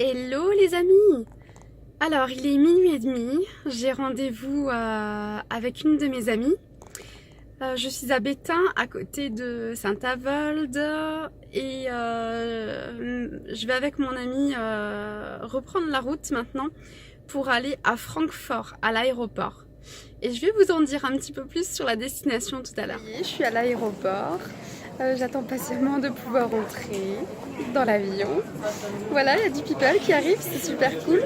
Hello les amis! Alors il est minuit et demi, j'ai rendez-vous avec une de mes amies. Je suis à Bétain, à côté de Saint-Avold et je vais avec mon amie reprendre la route maintenant pour aller à Francfort, à l'aéroport. Et je vais vous en dire un petit peu plus sur la destination tout à l'heure. Je suis à l'aéroport, j'attends patiemment de pouvoir entrer dans l'avion. Voilà, il y a du people qui arrive, c'est super cool.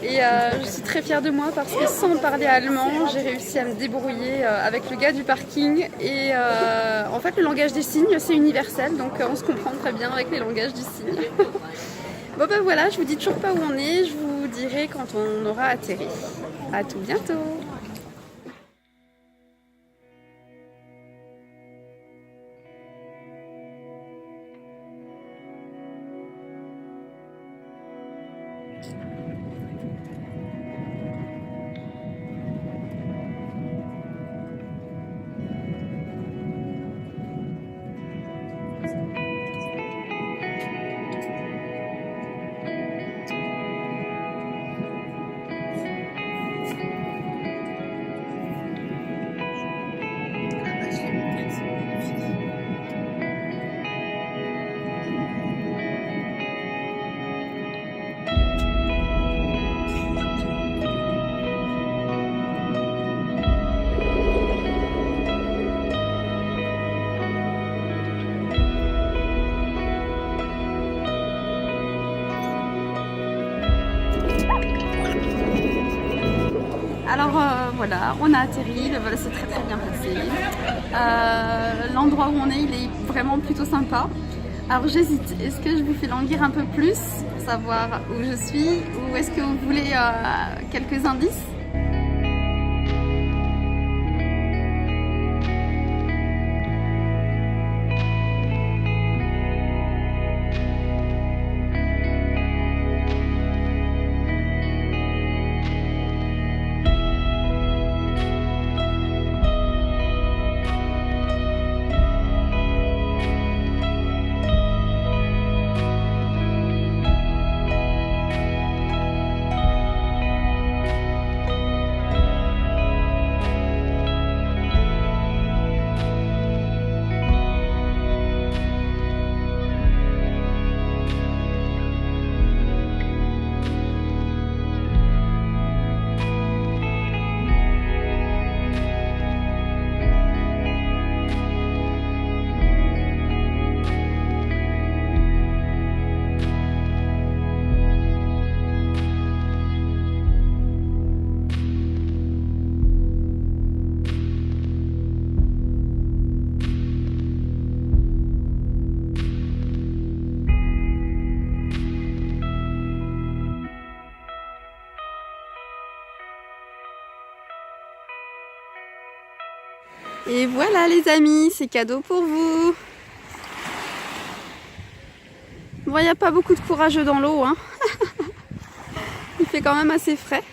Et je suis très fière de moi parce que sans parler allemand, j'ai réussi à me débrouiller avec le gars du parking. Et en fait, le langage des signes, c'est universel, donc on se comprend très bien avec les langages du signe. Bon ben voilà, je vous dis toujours pas où on est, je vous dirai quand on aura atterri. À tout bientôt! Alors voilà, on a atterri, le vol s'est très bien passé. L'endroit où on est, il est vraiment plutôt sympa. Alors j'hésite, est-ce que je vous fais languir un peu plus pour savoir où je suis ou est-ce que vous voulez quelques indices? Et voilà les amis, c'est cadeau pour vous. Bon, il n'y a pas beaucoup de courageux dans l'eau, hein. Il fait quand même assez frais.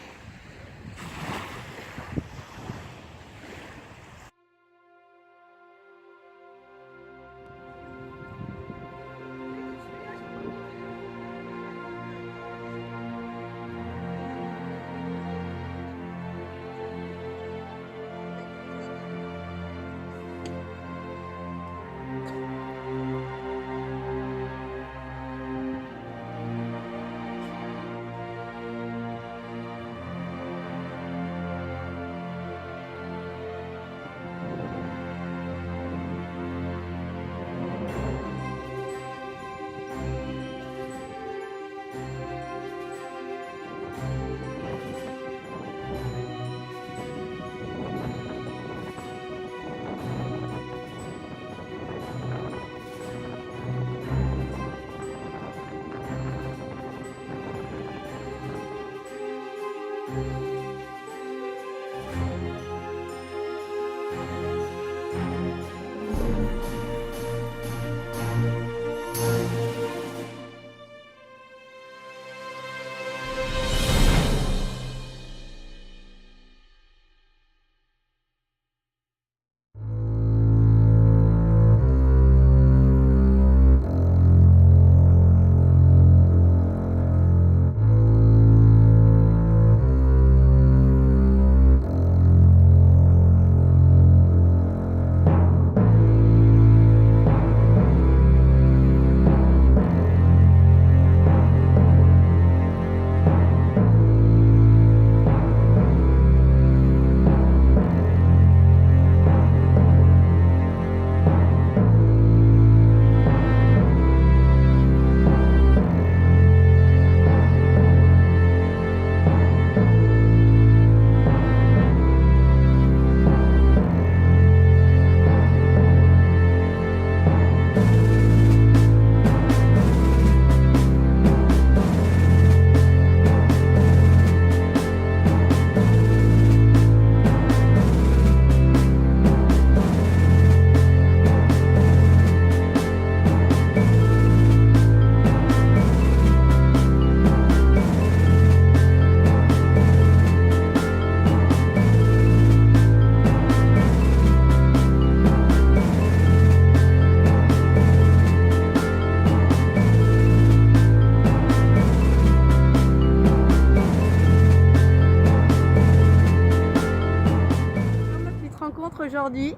aujourd'hui.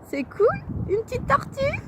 C'est cool, une petite tortue.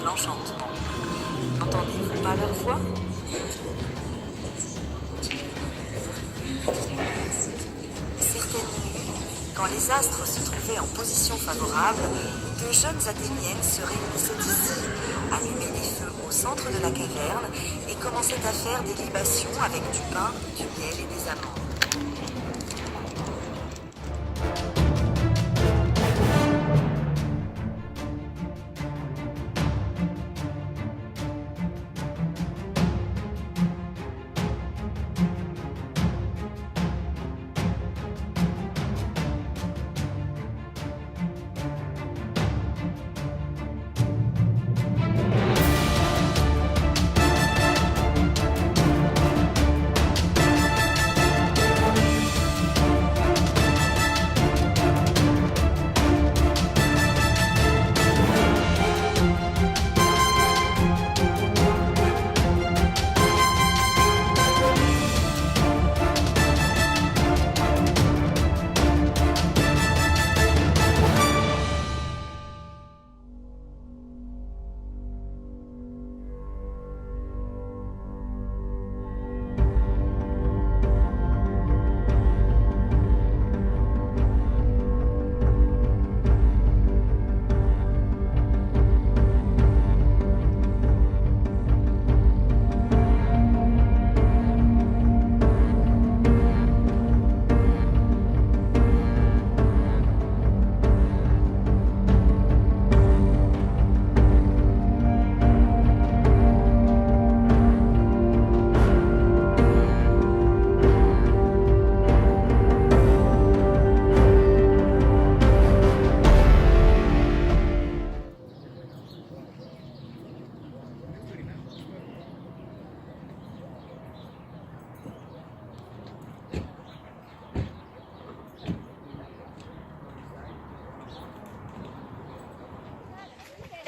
L'enchantement. N'entendez-vous pas leur voix? Certaines nuits, quand les astres se trouvaient en position favorable, de jeunes Athéniennes se réunissaient ici, allumaient des feux au centre de la caverne et commençaient à faire des libations avec du pain, du miel et des amandes.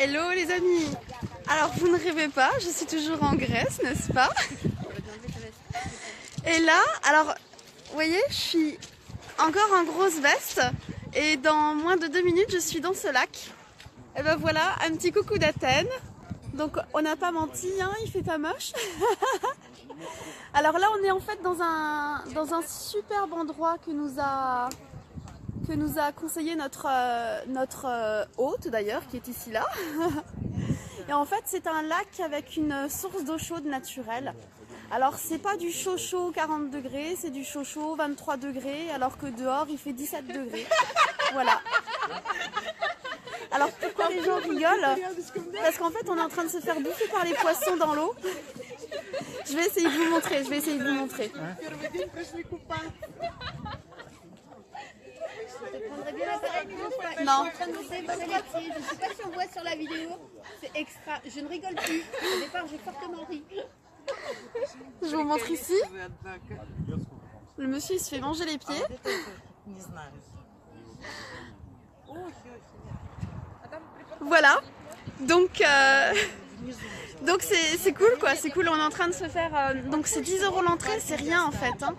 Hello les amis. Alors vous ne rêvez pas, je suis toujours en Grèce, n'est-ce pas? Et là, alors vous voyez, je suis encore en grosse veste et dans moins de 2 minutes je suis dans ce lac. Et ben voilà, un petit coucou d'Athènes. Donc on n'a pas menti, hein, il fait pas moche. Alors là on est en fait dans un superbe endroit que nous a que nous a conseillé notre hôte d'ailleurs, qui est ici là. Et en fait, c'est un lac avec une source d'eau chaude naturelle. Alors, c'est pas du chaud chaud 40 degrés, c'est du chaud chaud 23 degrés, alors que dehors, il fait 17 degrés. Voilà. Alors, pourquoi les gens rigolent? Parce qu'en fait, on est en train de se faire bouffer par les poissons dans l'eau. Je vais essayer de vous montrer, Non. Je ne sais pas si on voit sur la vidéo, c'est extra. Je ne rigole plus. Au départ, j'ai fortement ri. Je vous montre ici. Le monsieur, il se fait manger les pieds. Voilà. Donc c'est cool quoi, c'est cool. On est en train de se faire. Donc c'est 10 € l'entrée, c'est rien en fait. Hein.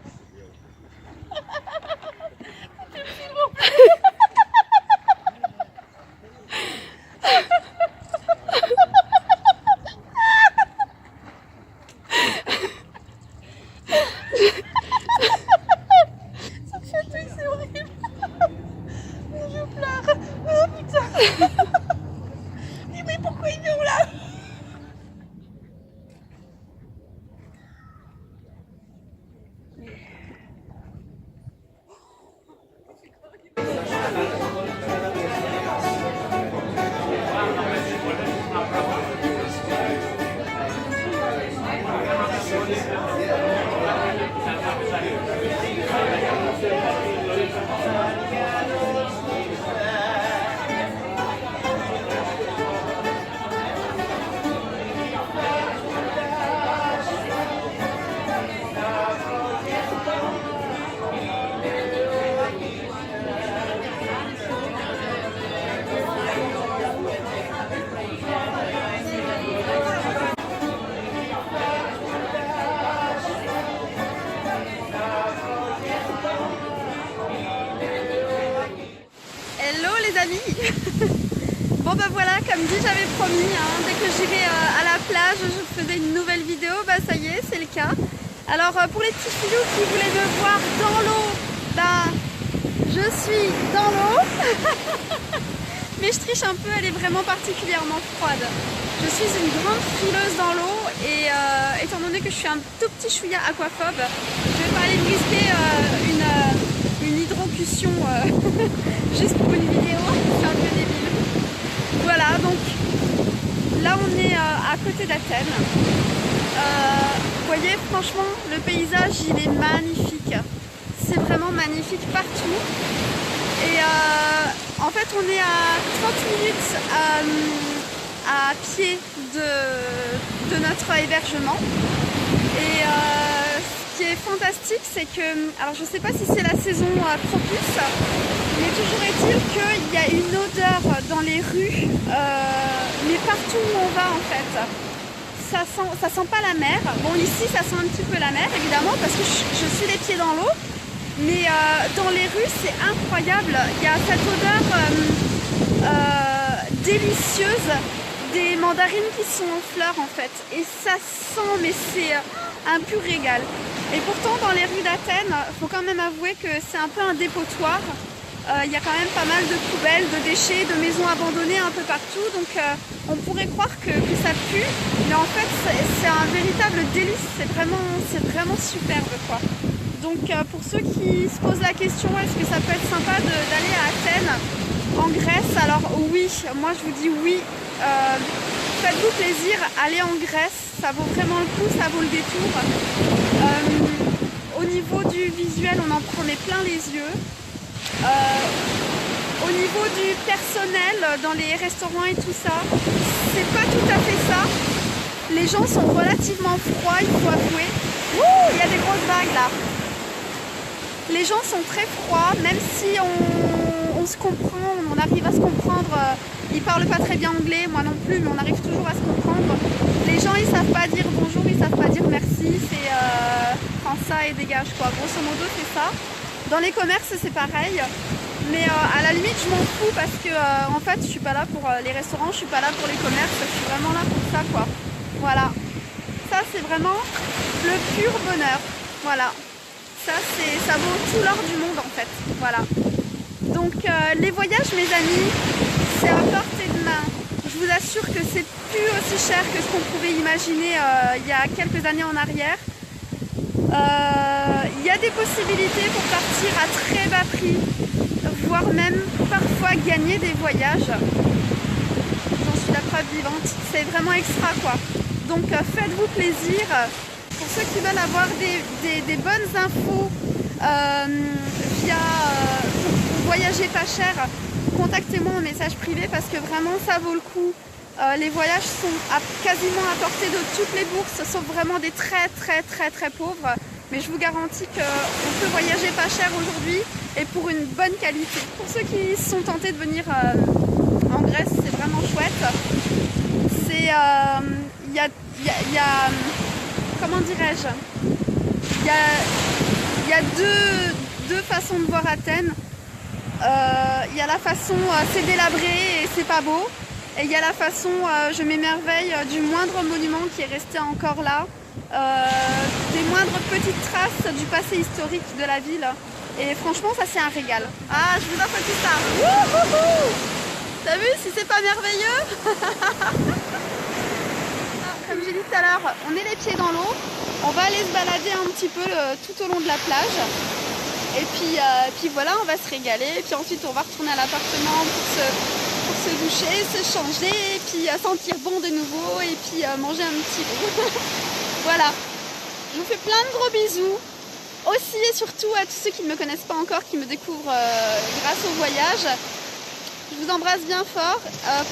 Bon bah voilà, comme dit, j'avais promis, hein, dès que j'irai à la plage, je faisais une nouvelle vidéo, bah ça y est, c'est le cas. Alors pour les petits filous qui voulaient me voir dans l'eau, bah je suis dans l'eau. Mais je triche un peu, elle est vraiment particulièrement froide. Je suis une grande frileuse dans l'eau et étant donné que je suis un tout petit chouïa aquaphobe, je vais pas aller me risquer une hydrocution juste pour une vidéo, c'est un peu débile. Voilà, donc là on est à côté d'Athènes. Vous voyez, franchement, le paysage il est magnifique. C'est vraiment magnifique partout. Et en fait, on est à 30 minutes à pied de notre hébergement. Et ce qui est fantastique, c'est que, alors je ne sais pas si c'est la saison propice, mais toujours est-il qu'il y a une odeur dans les rues, mais partout où on va en fait. Ça sent pas la mer. Bon, ici ça sent un petit peu la mer évidemment parce que je suis les pieds dans l'eau. Mais dans les rues, c'est incroyable. Il y a cette odeur délicieuse des mandarines qui sont en fleurs en fait. Et ça sent, mais c'est un pur régal. Et pourtant, dans les rues d'Athènes, il faut quand même avouer que c'est un peu un dépotoir. Il y a quand même pas mal de poubelles, de déchets, de maisons abandonnées un peu partout. Donc on pourrait croire que ça pue. Mais en fait, c'est un véritable délice. C'est vraiment superbe quoi. Donc pour ceux qui se posent la question, est-ce que ça peut être sympa d'aller à Athènes en Grèce? Alors oui, moi je vous dis oui, faites-vous plaisir, allez en Grèce, ça vaut vraiment le coup, ça vaut le détour. Au niveau du visuel, on en prenait plein les yeux. Au niveau du personnel, dans les restaurants et tout ça, c'est pas tout à fait ça. Les gens sont relativement froids, il faut avouer. Ouh, il y a des grosses vagues là. Les gens sont très froids, même si on se comprend, on arrive à se comprendre. Ils parlent pas très bien anglais, moi non plus, mais on arrive toujours à se comprendre. Les gens, ils savent pas dire bonjour, ils savent pas dire merci, c'est prends ça et dégage quoi. Grosso modo, c'est ça. Dans les commerces, c'est pareil. Mais à la limite, je m'en fous parce que en fait, je suis pas là pour les restaurants, je suis pas là pour les commerces, je suis vraiment là pour ça quoi. Voilà. Ça, c'est vraiment le pur bonheur. Voilà. Ça vaut tout l'or du monde en fait, voilà. Donc les voyages mes amis, c'est à portée de main. Je vous assure que c'est plus aussi cher que ce qu'on pouvait imaginer il y a quelques années en arrière. Il y a des possibilités pour partir à très bas prix, voire même parfois gagner des voyages. J'en suis la preuve vivante, c'est vraiment extra quoi. Donc faites-vous plaisir. Pour ceux qui veulent avoir des bonnes infos pour voyager pas cher, contactez-moi en message privé parce que vraiment ça vaut le coup. Les voyages sont quasiment à portée de toutes les bourses, sauf vraiment des très pauvres. Mais je vous garantis qu'on peut voyager pas cher aujourd'hui et pour une bonne qualité. Pour ceux qui sont tentés de venir en Grèce, c'est vraiment chouette. C'est, comment dirais-je, il y a deux façons de voir Athènes. Il y a la façon c'est délabré et c'est pas beau. Et il y a la façon je m'émerveille du moindre monument qui est resté encore là. Des moindres petites traces du passé historique de la ville. Et franchement ça c'est un régal. Ah je vous offre tout ça. Wouhouhou. T'as vu si c'est pas merveilleux? Comme j'ai dit tout à l'heure, on est les pieds dans l'eau. On va aller se balader un petit peu tout au long de la plage. Et puis voilà, on va se régaler. Et puis ensuite on va retourner à l'appartement pour se doucher, se changer, et puis sentir bon de nouveau, et puis manger un petit bout. Voilà. Je vous fais plein de gros bisous. Aussi et surtout à tous ceux qui ne me connaissent pas encore, qui me découvrent grâce au voyage. Je vous embrasse bien fort.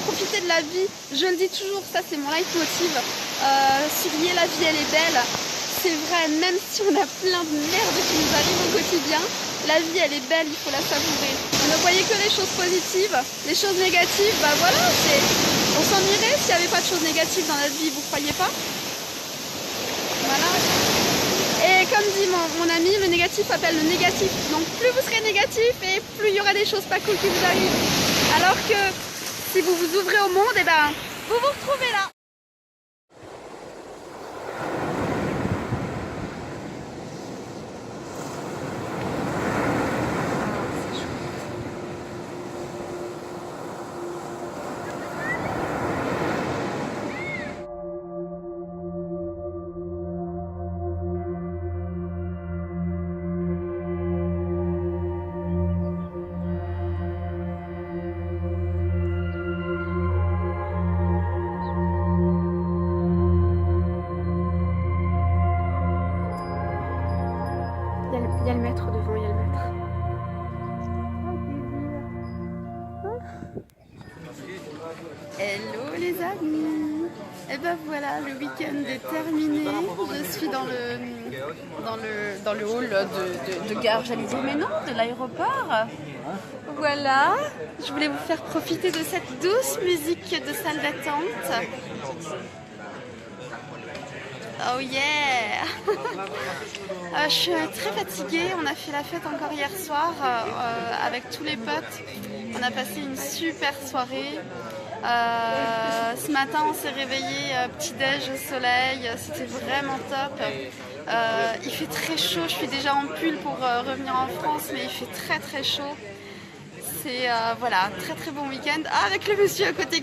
Profitez de la vie. Je le dis toujours, ça c'est mon leitmotiv. Souriez, la vie elle est belle. C'est vrai, même si on a plein de merde qui nous arrive au quotidien, la vie elle est belle, il faut la savourer. Ne voyez que les choses positives, les choses négatives, bah voilà, on s'ennuierait s'il n'y avait pas de choses négatives dans notre vie, vous croyez pas? Voilà. Et comme dit mon ami, le négatif appelle le négatif. Donc plus vous serez négatif et plus il y aura des choses pas cool qui vous arrivent. Alors que si vous vous ouvrez au monde, et ben vous vous retrouvez là. Il y a le maître devant, il y a le maître. Hello les amis. Et ben voilà, le week-end est terminé. Je suis dans le hall de gare, j'allais dire, mais non, de l'aéroport. Voilà, je voulais vous faire profiter de cette douce musique de salle d'attente. Oh yeah. Je suis très fatiguée, on a fait la fête encore hier soir avec tous les potes. On a passé une super soirée. Ce matin on s'est réveillé petit déj au soleil, c'était vraiment top. Il fait très chaud, je suis déjà en pull pour revenir en France, mais il fait très chaud. C'est voilà, très bon week-end. Ah, avec le monsieur à côté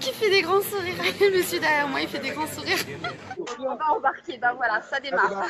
qui fait des grands sourires. Le monsieur derrière moi il fait des grands sourires. On va embarquer, ben voilà, ça démarre.